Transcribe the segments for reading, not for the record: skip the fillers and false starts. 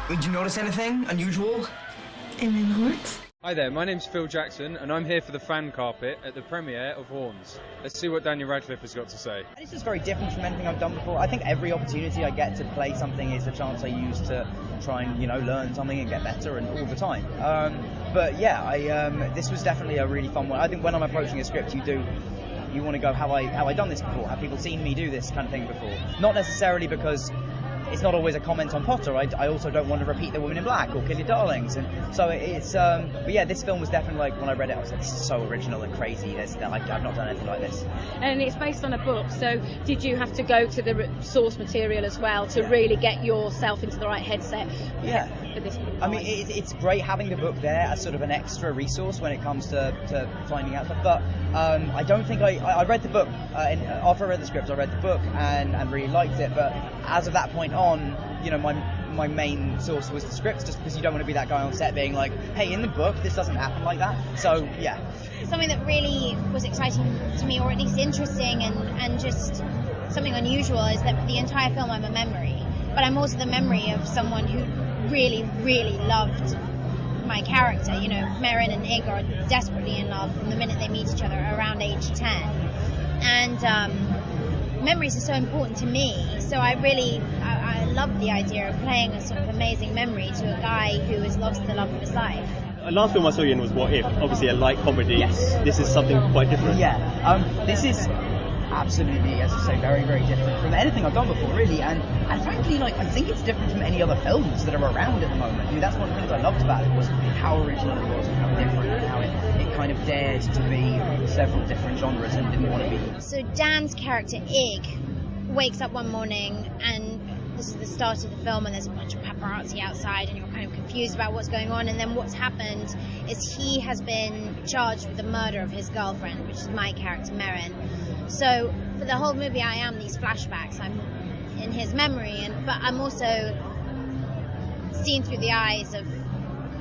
Did you notice anything unusual? In my heart? Hi there, my name's Phil Jackson and I'm here for the fan carpet at the premiere of Horns. Let's see what Danielle Radcliffe has got to say. This is very different from anything I've done before. I think every opportunity I get to play something is a chance I use to try and, learn something and get better, and all the time. But yeah, this was definitely a really fun one. I think when I'm approaching a script, you want to go, have I done this before? Have people seen me do this kind of thing before? Not necessarily because it's not always a comment on Potter. I also don't want to repeat The Woman in Black or Kill Your Darlings, and so it's. But yeah, this film was definitely, like, when I read it, I was like, this is so original and crazy. I've not done anything like this. And it's based on a book, so did you have to go to the source material as well to really get yourself into the right headset? Yeah. For this book? I mean, it's great having the book there as sort of an extra resource when it comes to finding out stuff. But I don't think I read the book after I read the script. I read the book and really liked it. But as of that point on, my main source was the script, just because you don't want to be that guy on set being like, hey, in the book this doesn't happen like that. So yeah. Something that really was exciting to me, or at least interesting and just something unusual, is that the entire film I'm a memory, but I'm also the memory of someone who really, really loved my character. Merrin and Ig are desperately in love from the minute they meet each other around age 10. And memories are so important to me, so I love the idea of playing a sort of amazing memory to a guy who has lost the love of his life. Last film I saw you in was What If? Obviously a light comedy. Yes. This is something quite different. Yeah. This is absolutely, as I say, very, very different from anything I've done before, really. And frankly, I think it's different from any other films that are around at the moment. I mean, that's one of the things I loved about it, was how original it was and how different, and how it kind of dared to be several different genres and didn't want to be. So Dan's character, Ig, wakes up one morning, and this is the start of the film, and there's a bunch of paparazzi outside, and you're kind of confused about what's going on. And then what's happened is he has been charged with the murder of his girlfriend, which is my character, Merrin. So for the whole movie, I am these flashbacks. I'm in his memory, but I'm also seen through the eyes of,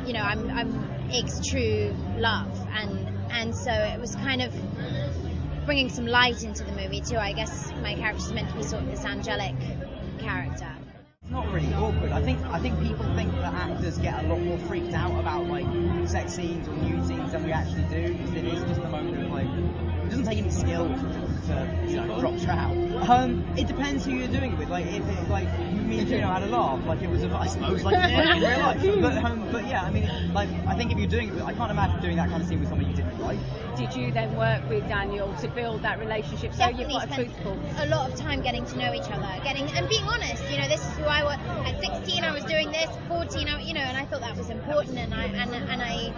I'm Ig's true love, and so it was kind of bringing some light into the movie too. I guess my character's meant to be sort of this angelic character. It's not really awkward. I think people think that actors get a lot more freaked out about sex scenes or nude scenes than we actually do, because it is just a moment of it doesn't take any skill to drop trout. It depends who you're doing it with. If it, me and Juno had a laugh, it was I suppose like in real life. But yeah, I mean, I think if you're doing it, I can't imagine doing that kind of scene with somebody you didn't like. Did you then work with Daniel to build that relationship? So Definitely you've got a spent truthful. a lot of time getting to know each other, and being honest. This is who I was. At 16, I was doing this. 14, and I thought that was important, and I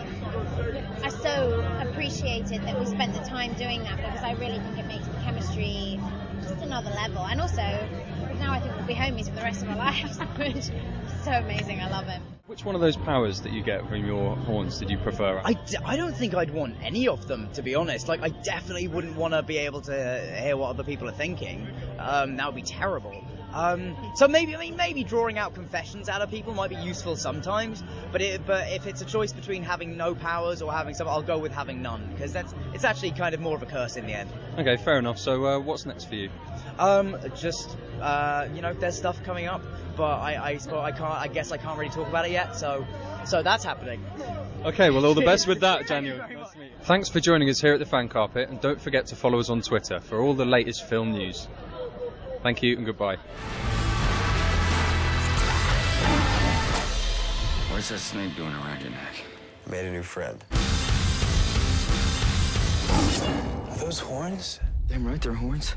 so appreciated that we spent the time doing that, because I really think it makes the chemistry just another level. And also, now I think we'll be homies for the rest of our lives, which is so amazing. I love him. Which one of those powers that you get from your horns did you prefer? I don't think I'd want any of them, to be honest. I definitely wouldn't want to be able to hear what other people are thinking. That would be terrible. So maybe drawing out confessions out of people might be useful sometimes. But if it's a choice between having no powers or having some, I'll go with having none, because it's actually kind of more of a curse in the end. Okay, fair enough. So what's next for you? There's stuff coming up, but I guess I can't really talk about it yet. So that's happening. Okay, well, all the best with that, Daniel. Nice to meet you. Thanks for joining us here at the Fan Carpet, and don't forget to follow us on Twitter for all the latest film news. Thank you and goodbye. What's that snake doing around your neck? Made a new friend. Are those horns? Damn right, they're horns.